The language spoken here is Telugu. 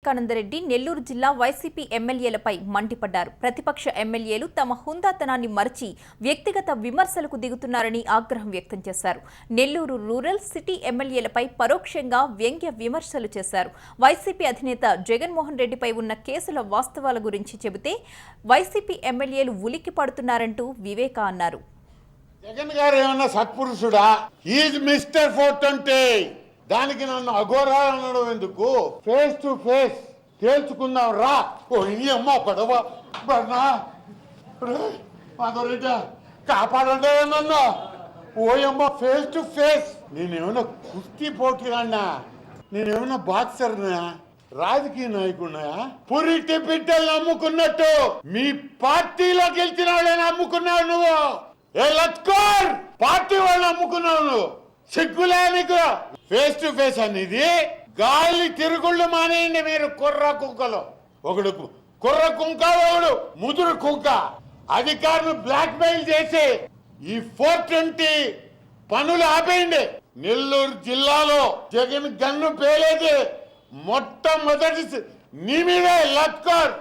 వివేకానందరెడ్డి నెల్లూరు జిల్లా వైసీపీ ఎమ్మెల్యేలపై మండిపడ్డారు. ప్రతిపక్ష ఎమ్మెల్యేలు తమ హుందాతనాన్ని మరచి వ్యక్తిగత విమర్శలకు దిగుతున్నారని ఆగ్రహం వ్యక్తం చేశారు. నెల్లూరు రూరల్ సిటీ ఎమ్మెల్యేలపై పరోక్షంగా వ్యంగ్య విమర్శలు చేశారు. వైసీపీ అధినేత జగన్మోహన్ రెడ్డిపై ఉన్న కేసుల వాస్తవాల గురించి చెబితే వైసీపీ ఎమ్మెల్యేలు ఉలిక్కి పడుతున్నారంటూ వివేక అన్నారు. జగన్ గారు ఏమన్నా సత్పురుషుడా? Is mister 420. దానికి నన్ను అఘోరా అనడం ఎందుకు? ఫేస్ టు ఫేస్ తేల్చుకుందాం రా. ఓ ఇని అమ్మ పడవ బర్నా మాధవరెడ్డి కాపాడండి నన్ను. ఓయమ్మ ఫేస్ టు ఫేస్. నేనేమన్నా కుస్తీ పోటీలన్నా? నేనేమన్నా బాక్సర్నా? రాజకీయ నాయకున్నా? పురిటి బిడ్డలు నమ్ముకున్నట్టు మీ పార్టీలో గెలిచిన వాళ్ళని నమ్ముకున్నావు నువ్వు. ఏ లత్కోర్ పార్టీ వాళ్ళని నమ్ముకున్నావు నువ్వు. సిగ్గులే నీకు? ఫేస్ టు ఫేస్ అనేది గాలి తిరుగుళ్ళు మానేయండి మీరు. కుర్ర కుక్కలు, ఒకడు కుర్ర కుంక, ఒకడు ముదురు కుంక. అధికారులు బ్లాక్ మెయిల్ చేసి ఈ 420 పనులు ఆపేయండి. నెల్లూరు జిల్లాలో జగన్ గన్ను పేలేది మొట్టమొదటి నీ మీదే లత్కోర్.